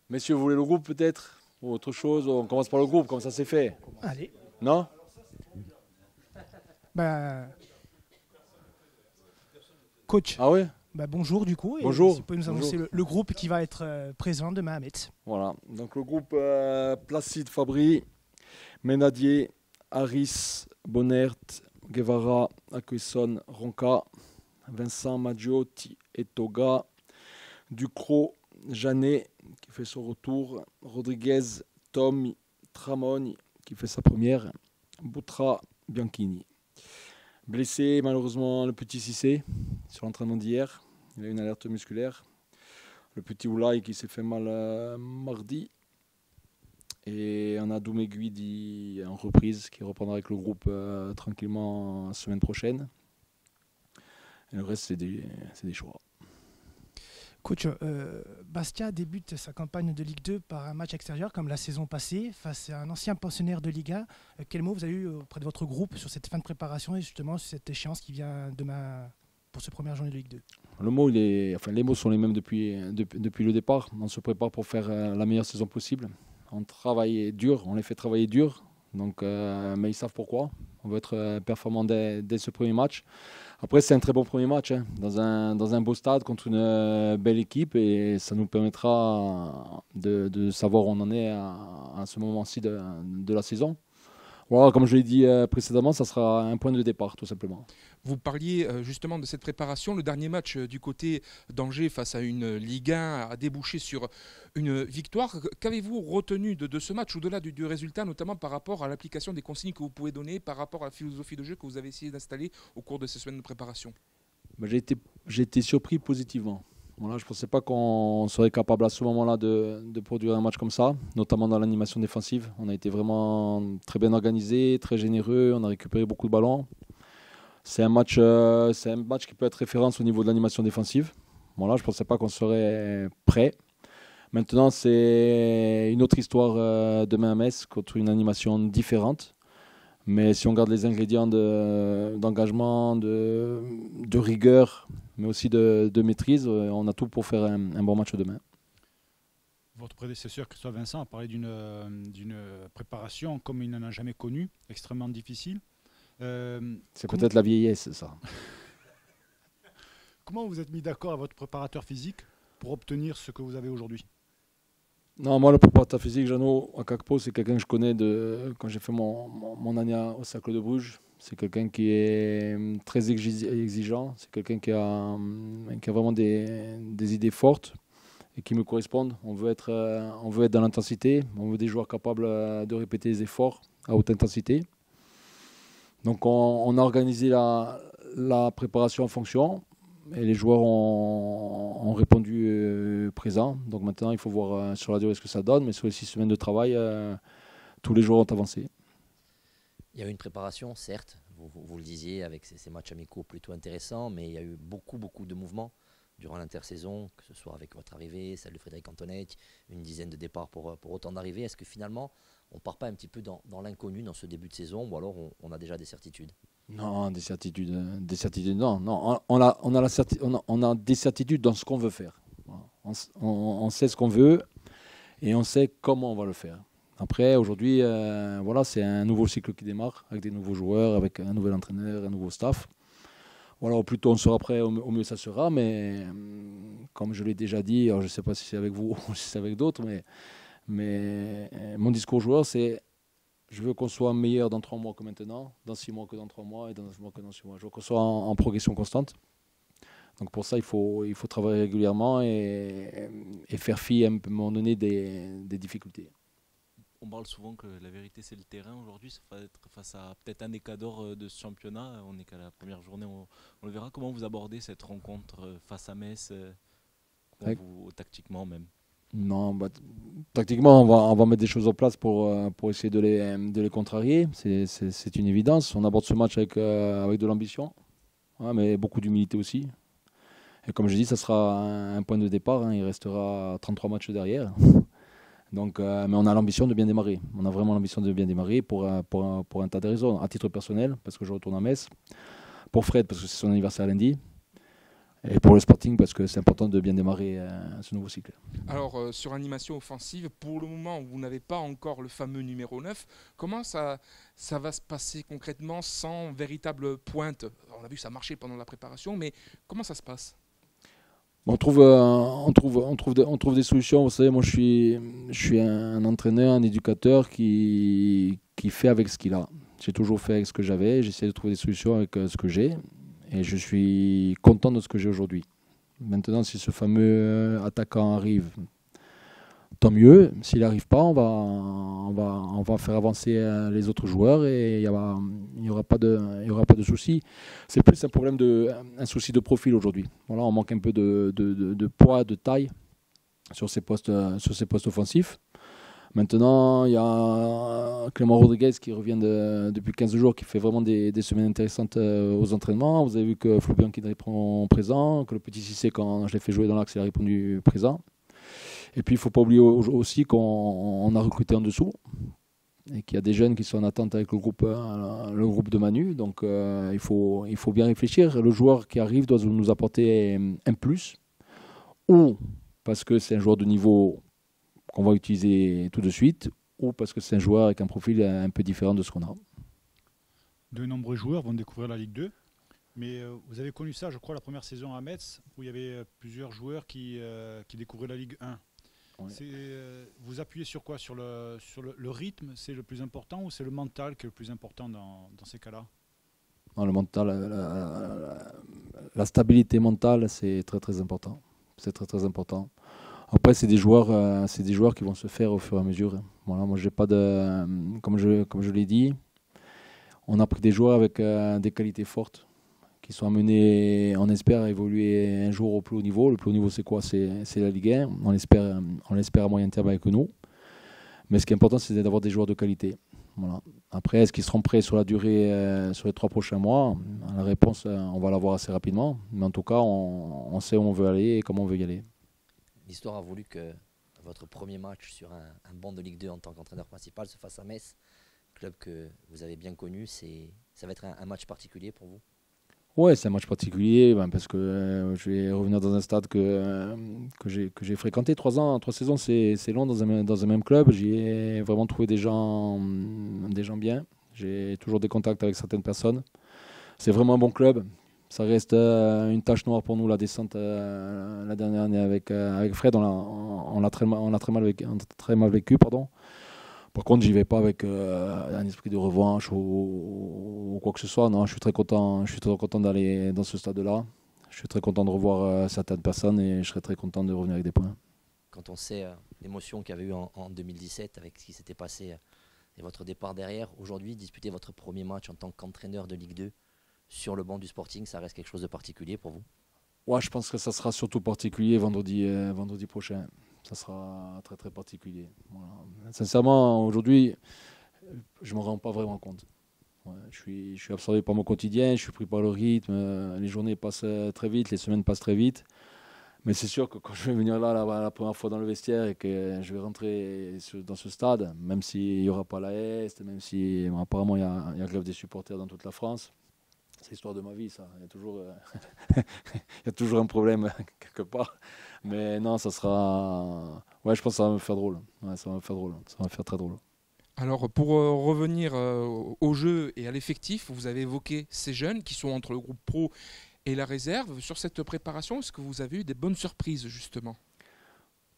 Messieurs, vous voulez le groupe peut-être? Ou autre chose? On commence par le groupe, comme ça c'est fait. Allez, Non? bah, coach, Ah ouais? bonjour du coup, et si Bonjour. vous pouvez nous Bonjour. annoncer le groupe qui va être présent demain à Metz. Voilà. Donc le groupe Placide Fabry, Ménadier, Harris, Bonnert, Guevara, Acuesson, Ronca, Vincent Maggiotti et Toga, Ducrot, Janet qui fait son retour, Rodriguez, Tom, Tramoni qui fait sa première, Boutra, Bianchini. Blessé malheureusement le petit Cissé sur l'entraînement d'hier, il a une alerte musculaire. Le petit Oulay qui s'est fait mal mardi. Et on a Doumé Guidi en reprise qui reprendra avec le groupe tranquillement la semaine prochaine. Et le reste c'est des choix. Coach, Bastia débute sa campagne de Ligue 2 par un match extérieur comme la saison passée face à un ancien pensionnaire de Ligue 1. Quel mot vous avez eu auprès de votre groupe sur cette fin de préparation et justement sur cette échéance qui vient demain pour ce première journée de Ligue 2? Le mot, les mots sont les mêmes depuis le départ. On se prépare pour faire la meilleure saison possible. On travaille dur, on les fait travailler dur. Donc, mais ils savent pourquoi. On veut être performant dès ce premier match. Après, c'est un très bon premier match dans un beau stade contre une belle équipe et ça nous permettra de savoir où on en est à ce moment-ci de la saison. Voilà, comme je l'ai dit précédemment, ça sera un point de départ tout simplement. Vous parliez justement de cette préparation. Le dernier match du côté d'Angers face à une Ligue 1 a débouché sur une victoire. Qu'avez-vous retenu de ce match au-delà du résultat, notamment par rapport à l'application des consignes que vous pouvez donner, par rapport à la philosophie de jeu que vous avez essayé d'installer au cours de ces semaines de préparation? J'ai été surpris positivement. Voilà, je ne pensais pas qu'on serait capable à ce moment-là de produire un match comme ça, notamment dans l'animation défensive. On a été vraiment très bien organisé, très généreux, on a récupéré beaucoup de ballons. C'est un match qui peut être référence au niveau de l'animation défensive. Voilà, je ne pensais pas qu'on serait prêt. Maintenant, c'est une autre histoire demain à Metz contre une animation différente. Mais si on garde les ingrédients d'engagement, de rigueur, mais aussi de maîtrise, on a tout pour faire un bon match demain. Votre prédécesseur, Christophe Vincent, a parlé d'une préparation comme il n'en a jamais connue, extrêmement difficile. C'est peut-être la vieillesse, ça. Comment vous êtes mis d'accord avec votre préparateur physique pour obtenir ce que vous avez aujourd'hui? Non, moi, le préparateur physique, Jeannot Akakpo, c'est quelqu'un que je connais quand j'ai fait mon année au Cercle de Bruges. C'est quelqu'un qui est très exigeant. C'est quelqu'un qui a vraiment des idées fortes et qui me correspondent. On veut être dans l'intensité. On veut des joueurs capables de répéter les efforts à haute intensité. Donc, on a organisé la préparation en fonction. Et les joueurs ont répondu présent. Donc maintenant, il faut voir sur la durée ce que ça donne. Mais sur les 6 semaines de travail, tous les joueurs ont avancé. Il y a eu une préparation, certes, vous le disiez, avec ces matchs amicaux plutôt intéressants, mais il y a eu beaucoup de mouvements durant l'intersaison, que ce soit avec votre arrivée, celle de Frédéric Antonet, une dizaine de départs pour autant d'arrivées. Est-ce que finalement, on ne part pas un petit peu dans l'inconnu dans ce début de saison, ou alors on a déjà des certitudes? Non, des certitudes, non. On a des certitudes dans ce qu'on veut faire. On sait ce qu'on veut et on sait comment on va le faire. Après, aujourd'hui, voilà, c'est un nouveau cycle qui démarre avec des nouveaux joueurs, avec un nouvel entraîneur, un nouveau staff. Voilà, au plus tôt on sera prêt, au mieux ça sera. Mais comme je l'ai déjà dit, alors je ne sais pas si c'est avec vous ou si c'est avec d'autres, mais mon discours joueur, c'est je veux qu'on soit meilleur dans 3 mois que maintenant, dans 6 mois que dans 3 mois et dans 9 mois que dans 6 mois. Je veux qu'on soit en progression constante. Donc pour ça, il faut travailler régulièrement et faire fi à un moment donné des difficultés. On parle souvent que la vérité c'est le terrain. Aujourd'hui, ça va être face à peut-être un des cadors de ce championnat. On n'est qu'à la première journée, on le verra. Comment vous abordez cette rencontre face à Metz, tactiquement même? Non, tactiquement, on va mettre des choses en place pour essayer de les contrarier. C'est une évidence. On aborde ce match avec de l'ambition, mais beaucoup d'humilité aussi. Et comme je dis, ça sera un point de départ. Il restera 33 matchs derrière. Donc, mais on a l'ambition de bien démarrer. On a vraiment l'ambition de bien démarrer pour un tas de raisons. À titre personnel, parce que je retourne à Metz. Pour Fred, parce que c'est son anniversaire lundi. et pour le Sporting parce que c'est important de bien démarrer ce nouveau cycle. Alors, sur animation offensive, pour le moment, vous n'avez pas encore le fameux numéro 9. Comment ça va se passer concrètement sans véritable pointe? On a vu que ça marchait pendant la préparation, mais comment ça se passe? On trouve des solutions. Vous savez, moi je suis un entraîneur, un éducateur qui fait avec ce qu'il a. J'ai toujours fait avec ce que j'avais, j'essaie de trouver des solutions avec ce que j'ai et je suis content de ce que j'ai aujourd'hui. Maintenant, si ce fameux attaquant arrive, tant mieux. S'il n'arrive pas, on va faire avancer les autres joueurs et il n'y aura pas de souci. C'est plus un souci de profil aujourd'hui. Voilà, on manque un peu de poids, de taille sur ces postes offensifs. Maintenant, il y a Clément Rodriguez qui revient depuis 15 jours, qui fait vraiment des semaines intéressantes aux entraînements. Vous avez vu que Floubian qui répond présent, que le petit Cissé, quand je l'ai fait jouer dans l'axe, il a répondu présent. Et puis, il ne faut pas oublier aussi qu'on a recruté en dessous et qu'il y a des jeunes qui sont en attente avec le groupe de Manu. Donc, il faut bien réfléchir. Le joueur qui arrive doit nous apporter un plus, ou parce que c'est un joueur de niveau qu'on va utiliser tout de suite, ou parce que c'est un joueur avec un profil un peu différent de ce qu'on a. De nombreux joueurs vont découvrir la Ligue 2, mais vous avez connu ça, je crois, la première saison à Metz, où il y avait plusieurs joueurs qui découvraient la Ligue 1. Ouais. Vous appuyez sur quoi? Sur le rythme, c'est le plus important, ou c'est le mental qui est le plus important dans ces cas-là? Non, le mental, la stabilité mentale, c'est très très important. C'est très très important. Après, c'est des joueurs qui vont se faire au fur et à mesure. Voilà, moi, j'ai pas de, comme je l'ai dit, on a pris des joueurs avec des qualités fortes, qui sont amenés, on espère, à évoluer un jour au plus haut niveau. Le plus haut niveau, c'est quoi? C'est la Ligue 1. On l'espère à moyen terme avec nous. Mais ce qui est important, c'est d'avoir des joueurs de qualité. Voilà. Après, est-ce qu'ils seront prêts sur la durée, sur les 3 prochains mois? La réponse, on va l'avoir assez rapidement. Mais en tout cas, on sait où on veut aller et comment on veut y aller. L'histoire a voulu que votre premier match sur un banc de Ligue 2 en tant qu'entraîneur principal se fasse à Metz, club que vous avez bien connu. Ça va être un match particulier pour vous? Ouais, c'est un match particulier parce que je vais revenir dans un stade que j'ai fréquenté 3 ans. 3 saisons, c'est long dans un même club. J'y ai vraiment trouvé des gens bien. J'ai toujours des contacts avec certaines personnes. C'est vraiment un bon club. Ça reste une tache noire pour nous, la descente la dernière année avec Fred. On l'a très mal vécu. Pardon. Par contre, j'y vais pas avec un esprit de revanche ou quoi que ce soit. Non, je suis très content d'aller dans ce stade-là. Je suis très content de revoir certaines personnes et je serais très content de revenir avec des points. Quand on sait l'émotion qu'il y avait eu en 2017 avec ce qui s'était passé et votre départ derrière, aujourd'hui, disputer votre premier match en tant qu'entraîneur de Ligue 2 sur le banc du Sporting, ça reste quelque chose de particulier pour vous? Ouais, je pense que ça sera surtout particulier vendredi prochain. Ça sera très très particulier. Voilà. Sincèrement, aujourd'hui, je ne me rends pas vraiment compte. Ouais, je suis absorbé par mon quotidien, je suis pris par le rythme. Les journées passent très vite, les semaines passent très vite. Mais c'est sûr que quand je vais venir là la première fois dans le vestiaire et que je vais rentrer dans ce stade, même s'il n'y aura pas la Est, même si apparemment il y a grève des supporters dans toute la France, c'est l'histoire de ma vie, ça. Il y a toujours, il y a toujours un problème quelque part. Mais non, ça sera... Ouais, je pense que ça va me faire drôle. Ouais, ça va me faire drôle. Ça va me faire très drôle. Alors, pour revenir au jeu et à l'effectif, vous avez évoqué ces jeunes qui sont entre le groupe pro et la réserve. Sur cette préparation, est-ce que vous avez eu des bonnes surprises, justement?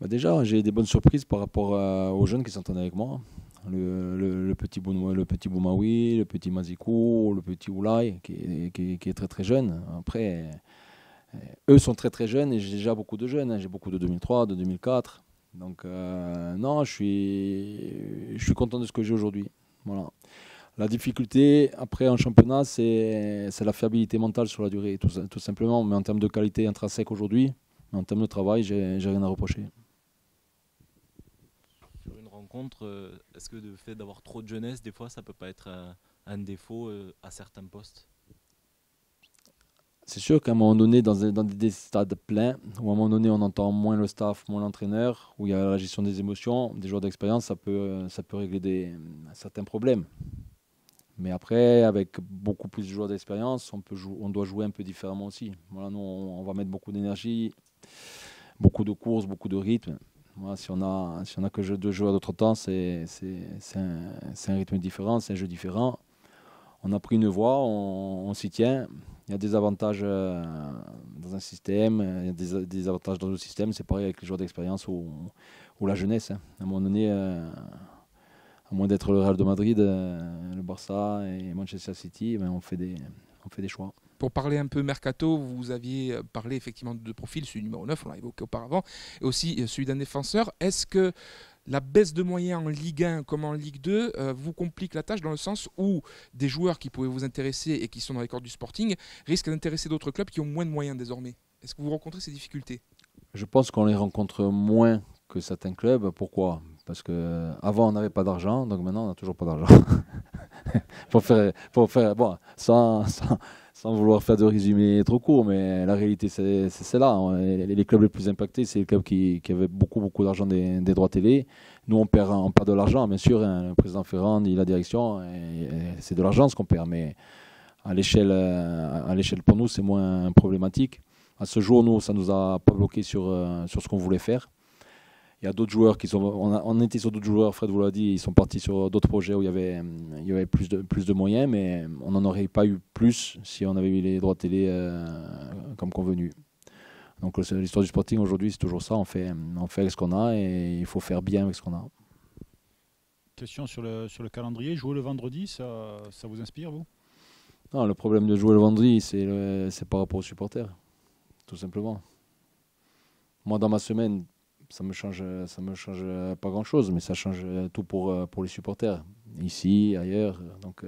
Déjà, j'ai des bonnes surprises par rapport aux jeunes qui s'entraînent avec moi. Le petit Boumaoui, le petit Mazikou, le petit Oulay, qui est très très jeune. Après, eux sont très très jeunes et j'ai déjà beaucoup de jeunes. J'ai beaucoup de 2003, de 2004. Donc, non, je suis content de ce que j'ai aujourd'hui. Voilà. La difficulté, après, en championnat, c'est la fiabilité mentale sur la durée, tout simplement. Mais en termes de qualité intrinsèque aujourd'hui, en termes de travail, j'ai rien à reprocher. Sur une rencontre, est-ce que le fait d'avoir trop de jeunesse, des fois, ça peut pas être un défaut à certains postes? C'est sûr qu'à un moment donné, dans des stades pleins, où à un moment donné, on entend moins le staff, moins l'entraîneur, où il y a la gestion des émotions, des joueurs d'expérience, ça peut régler certains problèmes. Mais après, avec beaucoup plus de joueurs d'expérience, on doit jouer un peu différemment aussi. Voilà, nous, on va mettre beaucoup d'énergie, beaucoup de courses, beaucoup de rythme. Voilà, si on a que 2 joueurs d'autre temps, c'est un rythme différent, c'est un jeu différent. On a pris une voie, on s'y tient. Il y a des avantages dans un système, il y a des avantages dans le système. C'est pareil avec les joueurs d'expérience ou la jeunesse. Hein. À un moment donné, à moins d'être le Real de Madrid, le Barça et Manchester City, on fait des choix. Pour parler un peu mercato, vous aviez parlé effectivement de profil, celui numéro 9, on l'a évoqué auparavant, et aussi celui d'un défenseur. Est-ce que la baisse de moyens en Ligue 1 comme en Ligue 2 vous complique la tâche dans le sens où des joueurs qui pouvaient vous intéresser et qui sont dans les cordes du Sporting risquent d'intéresser d'autres clubs qui ont moins de moyens désormais? Est-ce que vous rencontrez ces difficultés? Je pense qu'on les rencontre moins que certains clubs. Pourquoi? Parce qu'avant on n'avait pas d'argent, donc maintenant on n'a toujours pas d'argent. pour faire bon, sans vouloir faire de résumé trop court, mais la réalité c'est là. Les clubs les plus impactés, c'est les clubs qui avaient beaucoup d'argent des droits télé. Nous on perd de l'argent, bien sûr. Hein, le président Ferrand dit la direction, et c'est de l'argent ce qu'on perd, mais à l'échelle pour nous c'est moins problématique. À ce jour, nous, ça nous a pas bloqué sur ce qu'on voulait faire. Il y a d'autres joueurs on était sur d'autres joueurs, Fred vous l'a dit, ils sont partis sur d'autres projets où il y avait plus de moyens, mais on n'en aurait pas eu plus si on avait eu les droits télé comme convenu. Donc l'histoire du Sporting aujourd'hui, c'est toujours ça, on fait avec ce qu'on a et il faut faire bien avec ce qu'on a. Question sur le calendrier, jouer le vendredi, ça vous inspire, vous? Non, le problème de jouer le vendredi, c'est par rapport aux supporters, tout simplement. Moi, dans ma semaine, ça me change pas grand chose, mais ça change tout pour les supporters, ici, ailleurs. Donc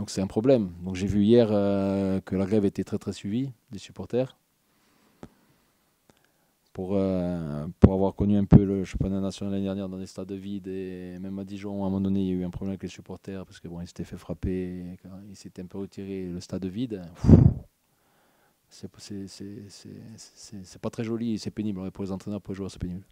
c'est un problème. Donc j'ai vu hier que la grève était très très suivie des supporters. Pour avoir connu un peu le championnat national l'année dernière dans des stades vides, et même à Dijon, à un moment donné, il y a eu un problème avec les supporters parce que ils s'étaient fait frapper, ils s'étaient un peu retiré le stade vide. C'est pas très joli, c'est pénible. Pour les entraîneurs, pour les joueurs, c'est pénible.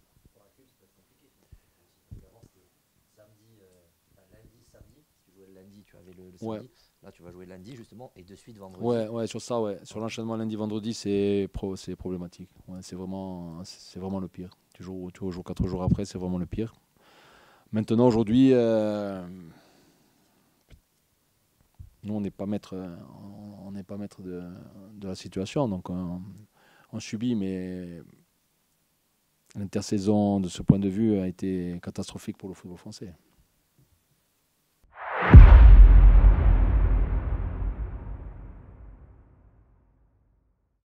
Samedi, tu jouais le lundi, tu avais le samedi. Ouais. Là, tu vas jouer lundi, justement, et de suite vendredi. Ouais, sur ça, ouais. Sur l'enchaînement lundi-vendredi, c'est problématique. Ouais, c'est vraiment le pire. Tu joues 4 jours après, c'est vraiment le pire. Maintenant, aujourd'hui, nous, on n'est pas maître de la situation, donc on subit, mais l'intersaison, de ce point de vue, a été catastrophique pour le football français.